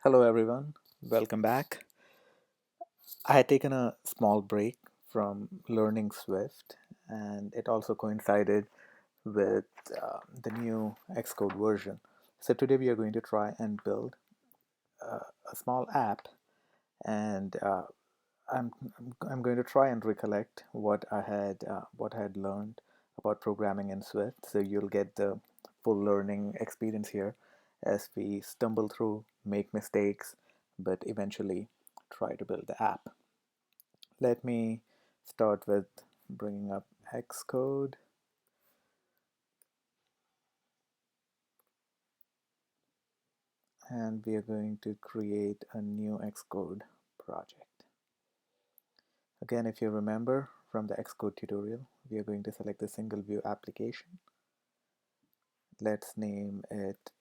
Hello everyone, welcome back. I had taken a small break from learning Swift, and it also coincided with the new Xcode version. So today we are going to try and build a small app, and I'm, I'm going to try and recollect what I had learned about programming in Swift. So you'll get the full learning experience here as we stumble through, make mistakes, but eventually try to build the app. Let me start with bringing up Xcode, and we are going to create a new Xcode project. Again, if you remember from the Xcode tutorial, we are going to select the single view application. Let's name it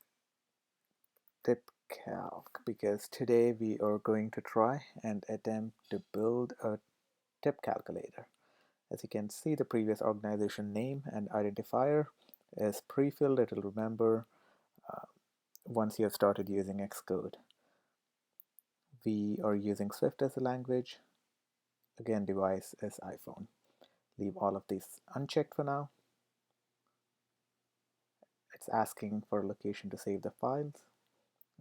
TipCalc because today we are going to try and attempt to build a tip calculator. As you can see, the previous organization name and identifier is pre-filled. It will remember once you have started using Xcode. We are using Swift as a language. Again, device is iPhone. Leave all of these unchecked for now. It's asking for a location to save the files.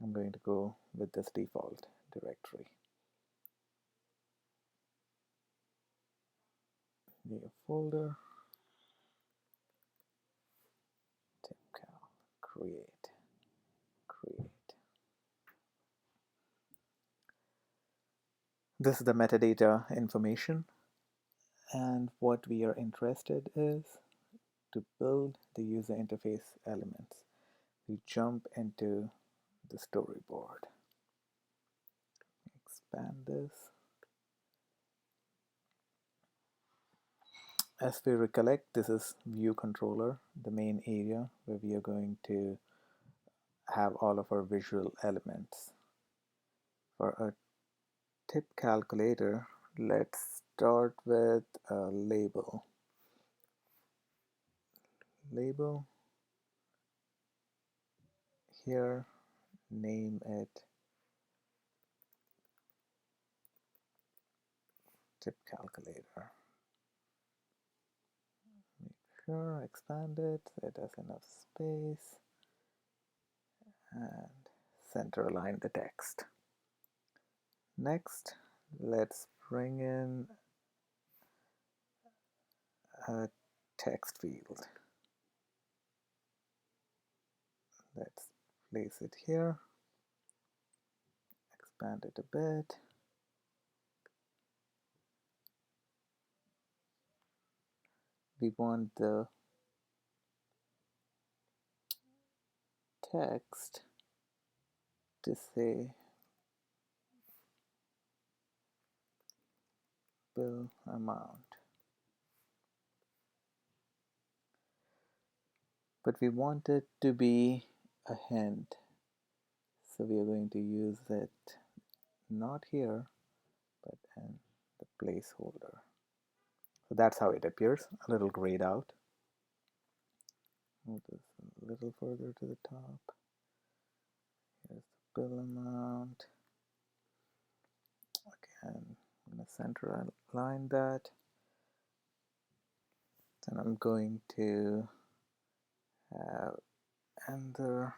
I'm going to go with this default directory. New folder, tipcal, create. This is the metadata information, and what we are interested is to build the user interface elements. We jump into the storyboard. Expand this. As we recollect, this is view controller, the main area where we are going to have all of our visual elements. For a tip calculator, let's start with a label. Label here, name it tip calculator. Make sure, expand it, so it has enough space, and center align the text. Next, let's bring in a text field. Let's place it here, expand it a bit. We want the text to say bill amount. But we want it to be a hint. So we are going to use it not here, but in the placeholder. So that's how it appears, a little grayed out. Move this a little further to the top. Here's the bill amount. Again, I'm going to center align that. Then I'm going to have enter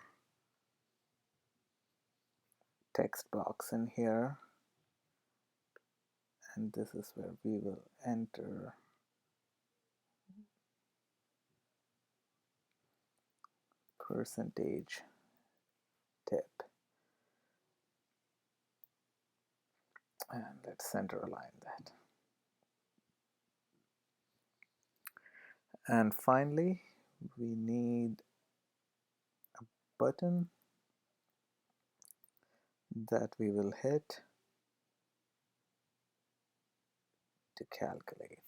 text box in here, and this is where we will enter percentage tip, and let's center align that. And finally, we need a button that we will hit to calculate.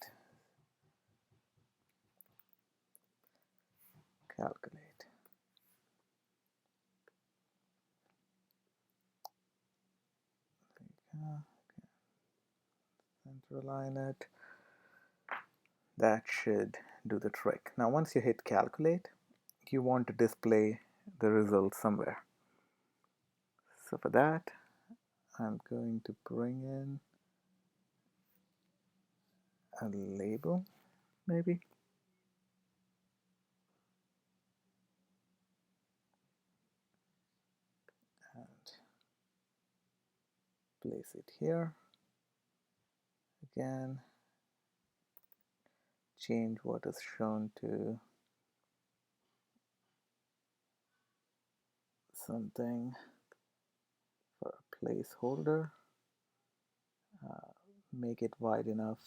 Center align it. That should do the trick. Now once you hit calculate, you want to display the result somewhere. So for that, I'm going to bring in a label, maybe. And place it here. Again, change what is shown to something for a placeholder. Make it wide enough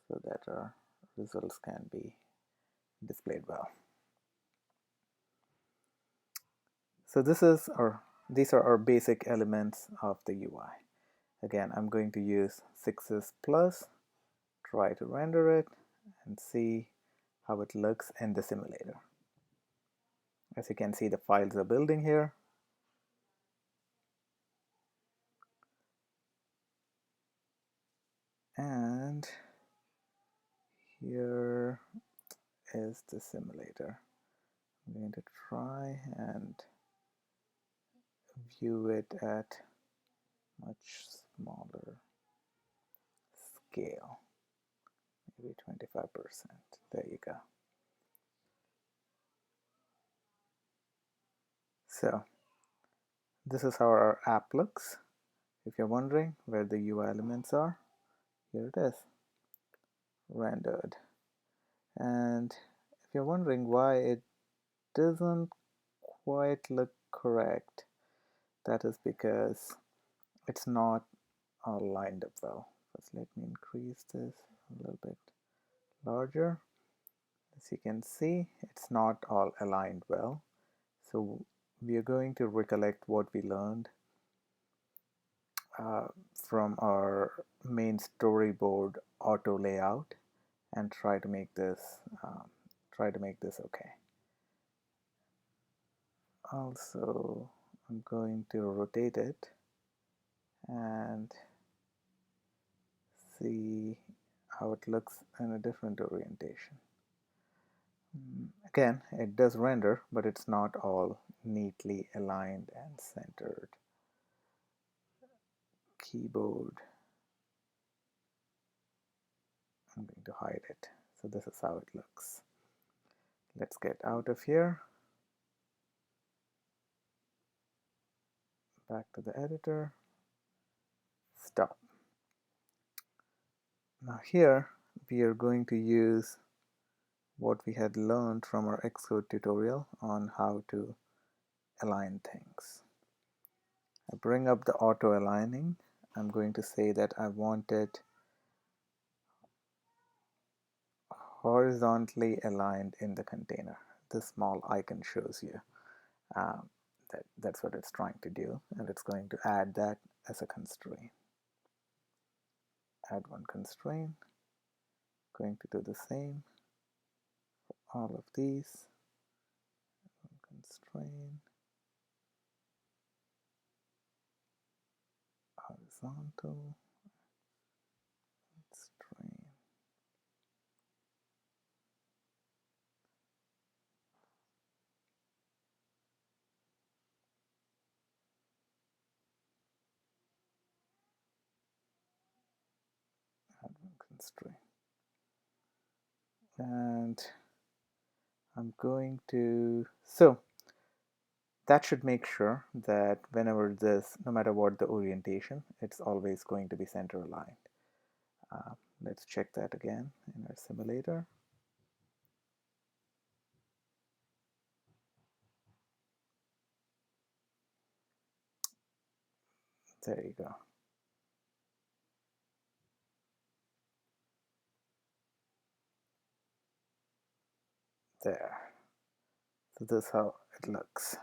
so that our results can be displayed well. So these are our basic elements of the UI. Again, I'm going to use 6s plus, try to render it, and see how it looks in the simulator. As you can see, the files are building here. And here is the simulator. I'm going to try and view it at much smaller scale, maybe 25%. There you go. So this is how our app looks. If you're wondering where the UI elements are, here it is, rendered. And if you're wondering why it doesn't quite look correct, that is because it's not all lined up well. First, let me increase this a little bit larger. As you can see, it's not all aligned well. So we are going to recollect what we learned from our main storyboard auto layout and try to make this okay. Also, I'm going to rotate it and see how it looks in a different orientation. Again, it does render, but it's not all neatly aligned and centered. Keyboard, I'm going to hide it. So this is how it looks. Let's get out of here. Back to the editor. Stop. Now here we are going to use what we had learned from our Xcode tutorial on how to align things. I bring up the auto aligning. I'm going to say that I want it horizontally aligned in the container. This small icon shows you that's what it's trying to do, and it's going to add that as a constraint. Add one constraint. Going to do the same for all of these. One constraint. Horizontal. Constraint. Add one constraint. And I'm going to, so that should make sure that whenever this, no matter what the orientation, it's always going to be center aligned. Let's check that again in our simulator. There you go. There. So this is how it looks.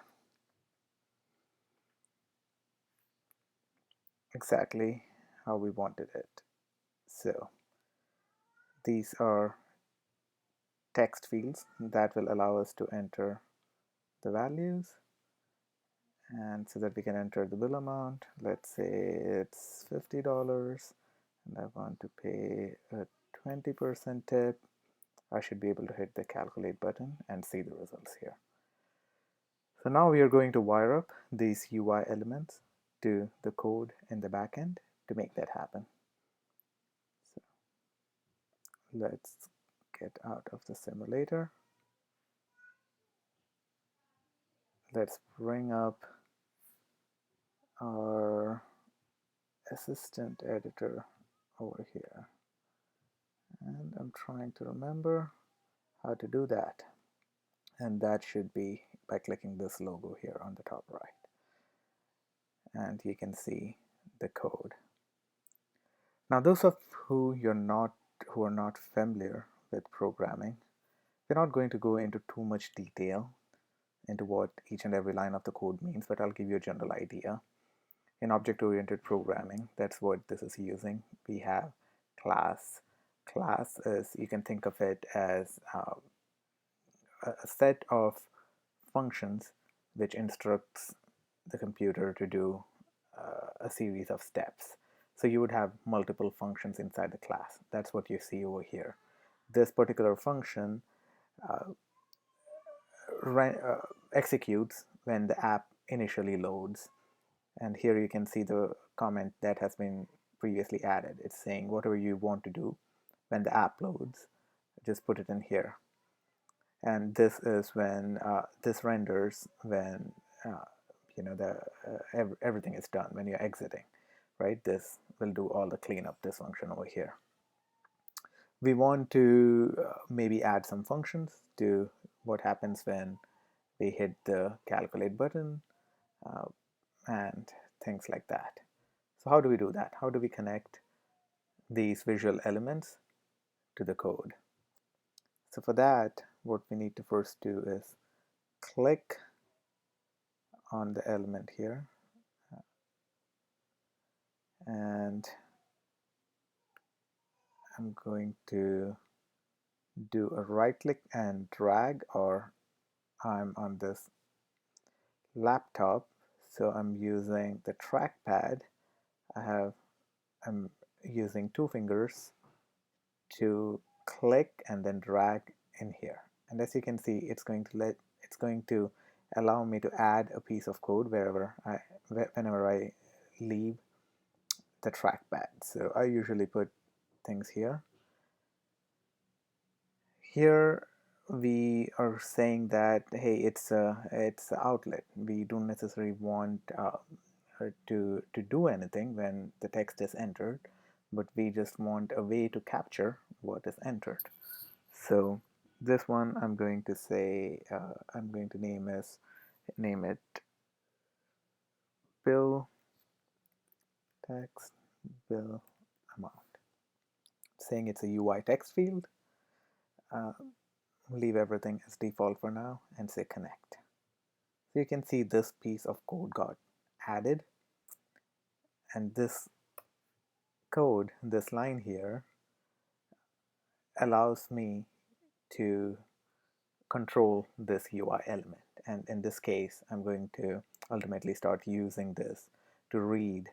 Exactly how we wanted it. So these are text fields that will allow us to enter the values, and so that we can enter the bill amount. Let's say it's $50 and I want to pay a 20% tip. I should be able to hit the calculate button and see the results here. So now we are going to wire up these UI elements to the code in the backend to make that happen. So let's get out of the simulator. Let's bring up our assistant editor over here. And I'm trying to remember how to do that. And that should be by clicking this logo here on the top right. And you can see the code. Now, those of who are not familiar with programming, we're not going to go into too much detail into what each and every line of the code means, but I'll give you a general idea. In object-oriented programming, that's what this is using. We have class. Class is, you can think of it as a set of functions which instructs the computer to do a series of steps. So you would have multiple functions inside the class. That's what you see over here. This particular function executes when the app initially loads. And here you can see the comment that has been previously added. It's saying whatever you want to do when the app loads, just put it in here. And this is when this renders when everything is done, when you're exiting, right? This will do all the cleanup, this function over here. We want to maybe add some functions to what happens when we hit the calculate button and things like that. So how do we do that? How do we connect these visual elements to the code? So for that, what we need to first do is click on the element here, and I'm going to do a right click and drag, or I'm on this laptop, so I'm using the trackpad. I'm using 2 fingers to click and then drag in here, and as you can see, it's going to allow me to add a piece of code whenever I leave the trackpad. So I usually put things here. Here we are saying that, hey, it's an outlet. We don't necessarily want to do anything when the text is entered, but we just want a way to capture what is entered. So this one I'm going to say I'm going to name it bill text bill amount. Saying it's a UI text field. Leave everything as default for now and say connect. So you can see this piece of code got added, and this code, this line here, allows me to control this UI element. And in this case, I'm going to ultimately start using this to read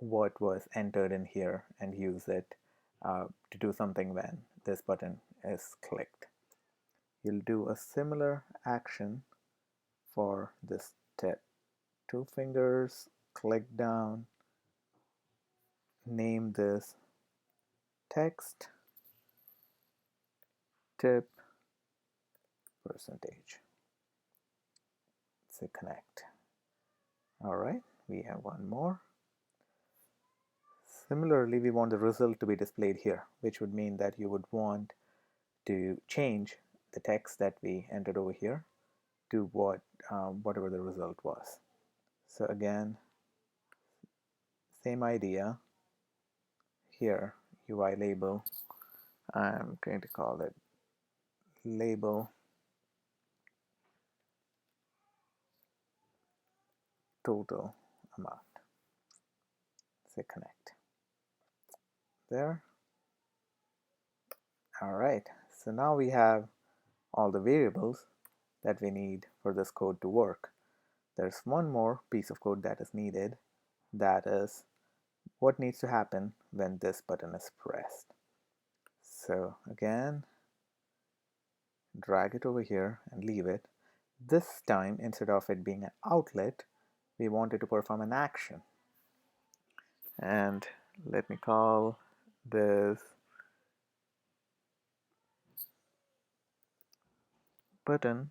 what was entered in here and use it to do something when this button is clicked. You'll do a similar action for this tip. 2 fingers, click down, name this text tip percentage. Say connect. All right, we have one more. Similarly, we want the result to be displayed here, which would mean that you would want to change the text that we entered over here to whatever the result was. So again, same idea. Here, UI label, I'm going to call it label total amount. Say connect. There. All right, so now we have all the variables that we need for this code to work. There's one more piece of code that is needed, that is what needs to happen when this button is pressed. So again, drag it over here and leave it. This time, instead of it being an outlet, we want it to perform an action. and let me call this button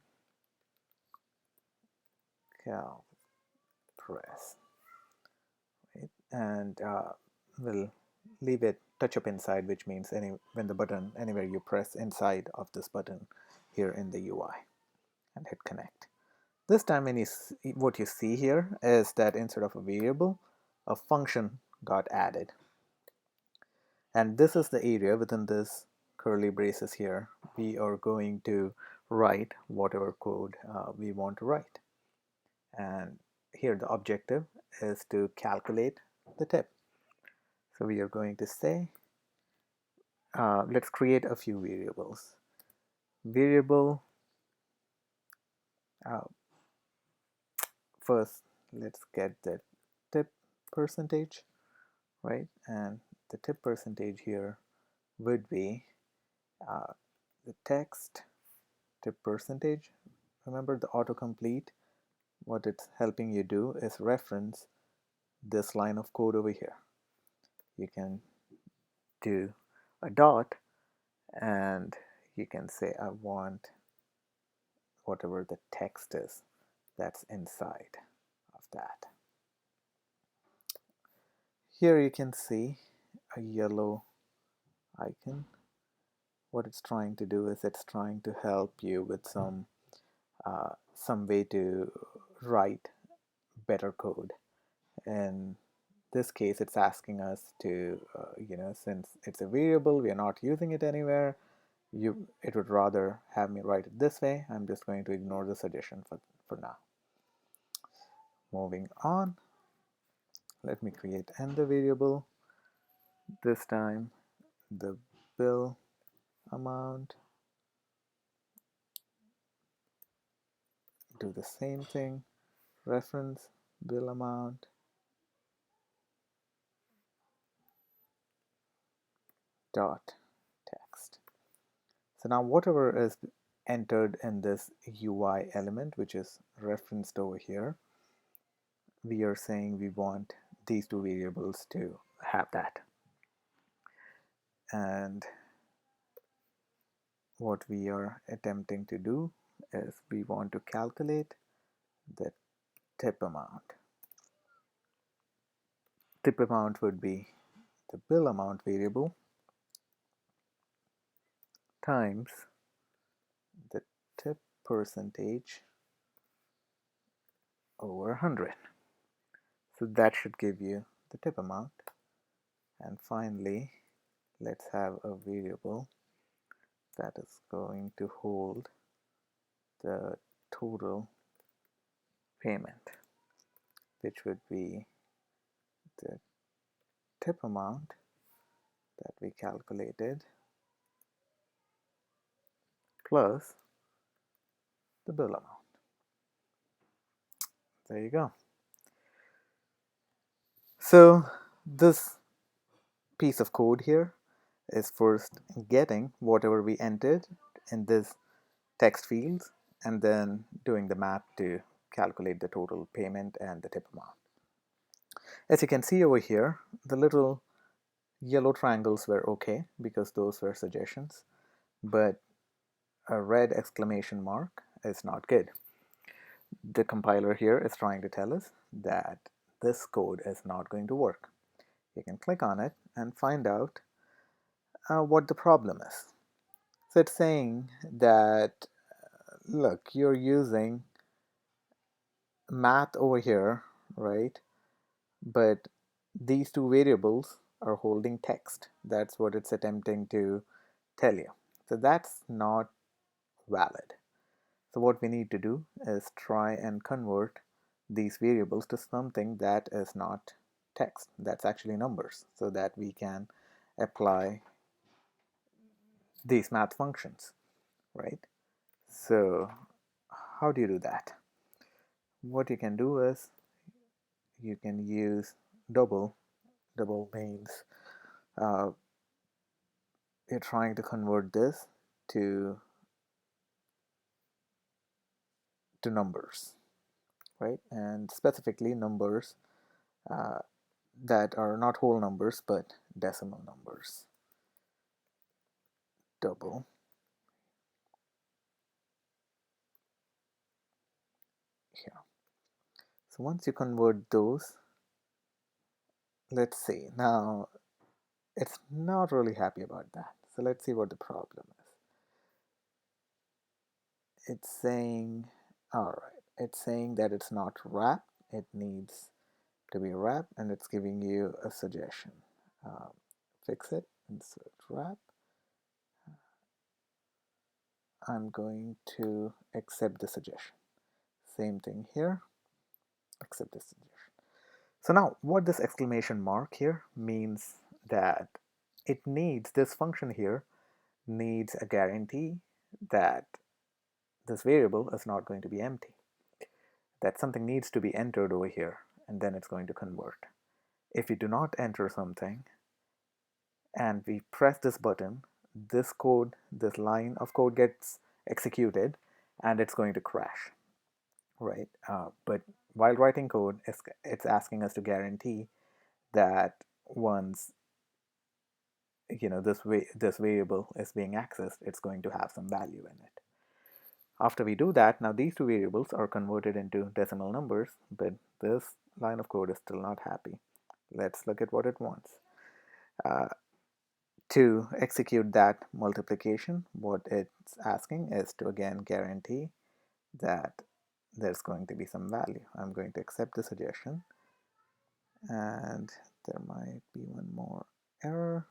cal press, right? And we'll leave it touch up inside, which means when the button anywhere you press inside of this button here in the UI, and hit connect. This time when what you see here is that instead of a variable, a function got added. And this is the area within this curly braces here. We are going to write whatever code we want to write. And here the objective is to calculate the tip. So we are going to say, let's create a few variables. Variable, uh, first let's get the tip percentage, right? And the tip percentage here would be the text tip percentage. Remember the autocomplete, what it's helping you do is reference this line of code over here. You can do a dot and you can say I want whatever the text is that's inside of that. Here you can see a yellow icon. What it's trying to do is it's trying to help you with some way to write better code. In this case, it's asking us to, since it's a variable, we are not using it anywhere, it would rather have me write it this way. I'm just going to ignore the suggestion for now. Moving on, let me create another variable. This time, the bill amount. Do the same thing. Reference bill amount dot text. So now whatever is entered in this UI element, which is referenced over here, we are saying we want these two variables to have that. And what we are attempting to do is we want to calculate the tip amount. Tip amount would be the bill amount variable times the tip percentage over 100. So that should give you the tip amount. And finally, let's have a variable that is going to hold the total payment, which would be the tip amount that we calculated plus the bill amount. There you go. So this piece of code here is first getting whatever we entered in this text fields and then doing the math to calculate the total payment and the tip amount. As you can see over here, the little yellow triangles were okay because those were suggestions, but a red exclamation mark is not good. The compiler here is trying to tell us that this code is not going to work. You can click on it and find out what the problem is. So it's saying that, look, you're using math over here, right? But these two variables are holding text. That's what it's attempting to tell you. So that's not valid. So what we need to do is try and convert these variables to something that is not text, that's actually numbers, so that we can apply these math functions, right? So how do you do that? What you can do is you can use double. Double means uh, you're trying to convert this to numbers, right? And specifically numbers that are not whole numbers but decimal numbers. Double here. So once you convert those, let's see. Now it's not really happy about that. So let's see what the problem is. It's saying, all right, it's saying that it's not wrap. It needs to be wrap, and it's giving you a suggestion. Um, Fix it, insert wrap. I'm going to accept the suggestion. Same thing here, accept the suggestion. So now what this exclamation mark here means that it needs, this function here needs a guarantee that this variable is not going to be empty, that something needs to be entered over here, and then it's going to convert. If you do not enter something and we press this button, this code, this line of code gets executed and it's going to crash, right? But while writing code, it's asking us to guarantee that once this variable is being accessed, it's going to have some value in it. After we do that, now these two variables are converted into decimal numbers, but this line of code is still not happy. Let's look at what it wants. To execute that multiplication, what it's asking is to again guarantee that there's going to be some value. I'm going to accept the suggestion, and there might be one more error.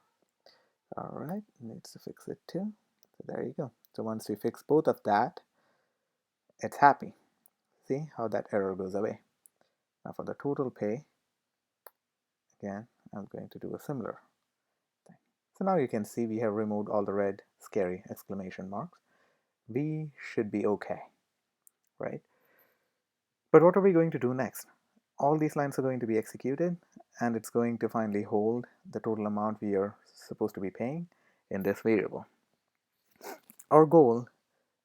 All right, needs to fix it too. So there you go. So once we fix both of that, it's happy. See how that error goes away. Now for the total pay, again, I'm going to do a similar thing. So now you can see we have removed all the red scary exclamation marks. We should be okay, right? But what are we going to do next? All these lines are going to be executed, and it's going to finally hold the total amount we are supposed to be paying in this variable. Our goal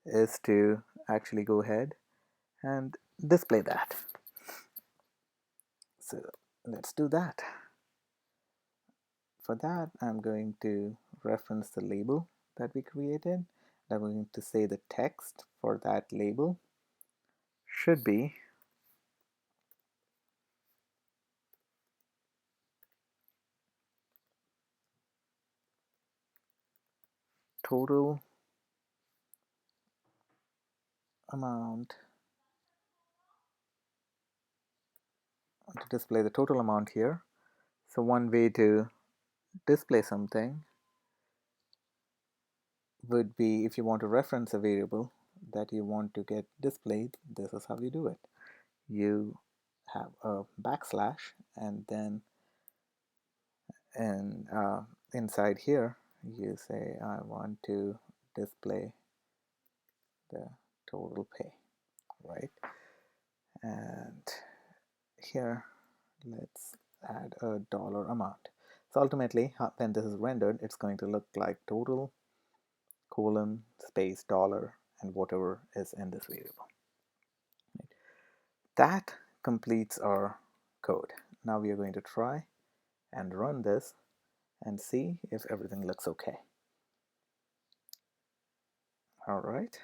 is to actually go ahead and display that. So let's do that. For that, I'm going to reference the label that we created. I'm going to say the text for that label should be total amount, to display the total amount here. So one way to display something would be, if you want to reference a variable that you want to get displayed, this is how you do it. You have a backslash, and then inside here you say I want to display the total pay, right? And here let's add a dollar amount. So ultimately, when this is rendered, it's going to look like total colon space dollar and whatever is in this variable. Right? That completes our code. Now we are going to try and run this and see if everything looks okay. All right.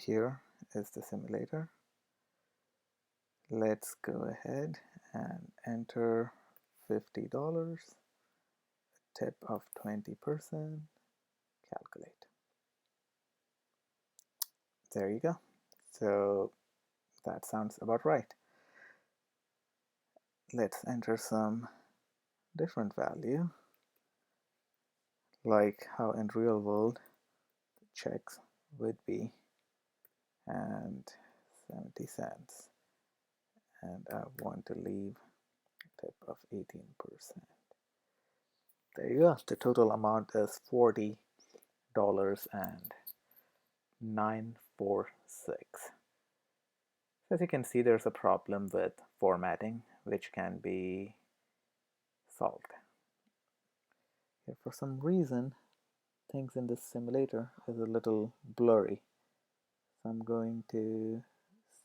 Here is the simulator. Let's go ahead and enter $50, tip of 20%, calculate. There you go. So that sounds about right. Let's enter some different value, like how in real world the checks would be, and 70 cents. And I want to leave a tip of 18%. There you go. The total amount is $40.946. As you can see, there's a problem with formatting, which can be solved. If for some reason things in this simulator is a little blurry, so I'm going to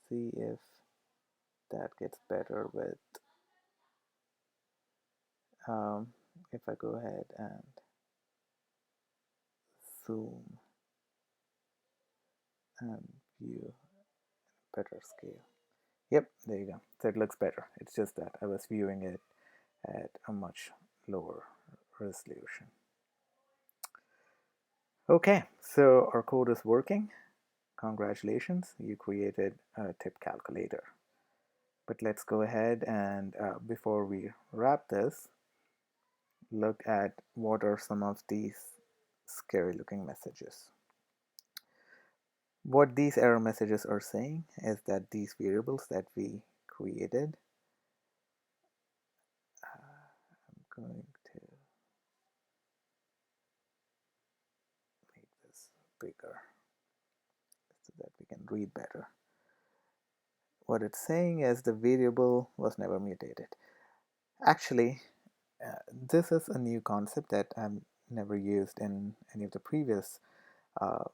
see if that gets better with if I go ahead and zoom and view better scale. Yep, there you go. So it looks better. It's just that I was viewing it at a much lower resolution. Okay, so our code is working. Congratulations, you created a tip calculator. But let's go ahead and before we wrap this, look at what are some of these scary looking messages. What these error messages are saying is that these variables that we created, I'm going to make this bigger so that we can read better. What it's saying is the variable was never mutated. Actually, this is a new concept that I've never used in any of the previous uh,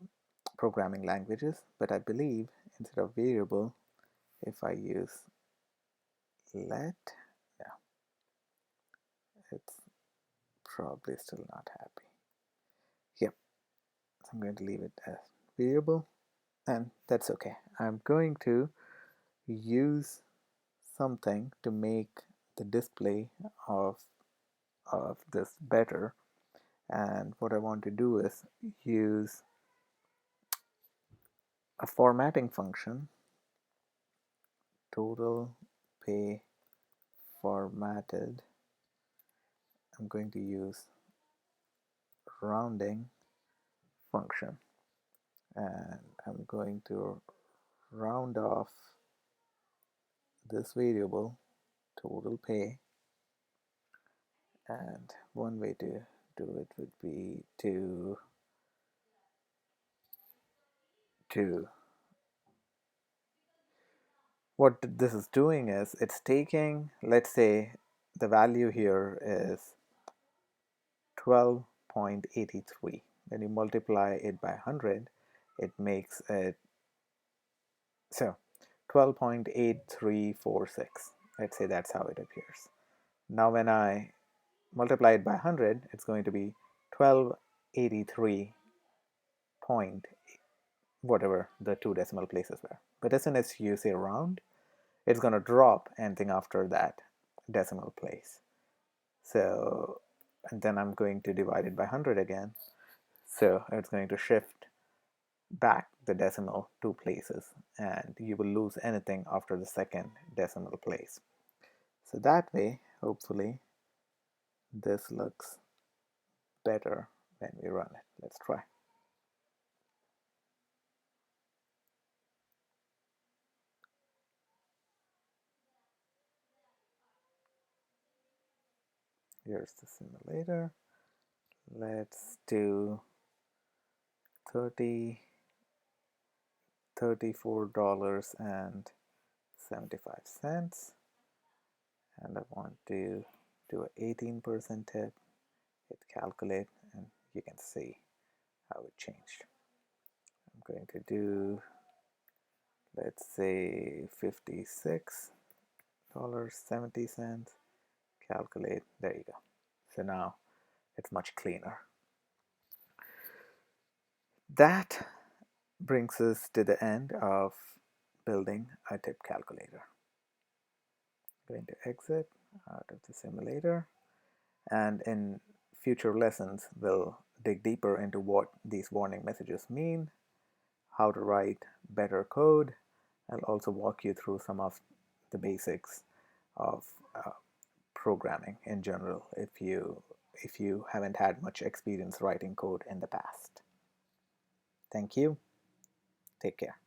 programming languages, but I believe instead of variable, if I use let, yeah, it's probably still not happy. Yep, so I'm going to leave it as variable, and that's okay. I'm going to use something to make the display of this better, and what I want to do is use a formatting function, total pay formatted. I'm going to use rounding function, and I'm going to round off this variable total pay, and one way to do it would be to what this is doing is it's taking, let's say the value here is 12.83. When you multiply it by 100, it makes it so 12.8346. Let's say that's how it appears. Now when I multiply it by 100, it's going to be 1283 point whatever the two decimal places were. But as soon as you say round, it's going to drop anything after that decimal place. So, and then I'm going to divide it by 100 again. So it's going to shift back the decimal 2 places, and you will lose anything after the second decimal place. So that way, hopefully, this looks better when we run it. Let's try. Here's the simulator. Let's do $34.75, and I want to do an 18% tip. Hit calculate, and you can see how it changed. I'm going to do, let's say, $56.70. Calculate. There you go. So now it's much cleaner. That brings us to the end of building a tip calculator. I'm going to exit out of the simulator, and in future lessons we'll dig deeper into what these warning messages mean, how to write better code. I'll also walk you through some of the basics of programming in general if you haven't had much experience writing code in the past. Thank you. Take care.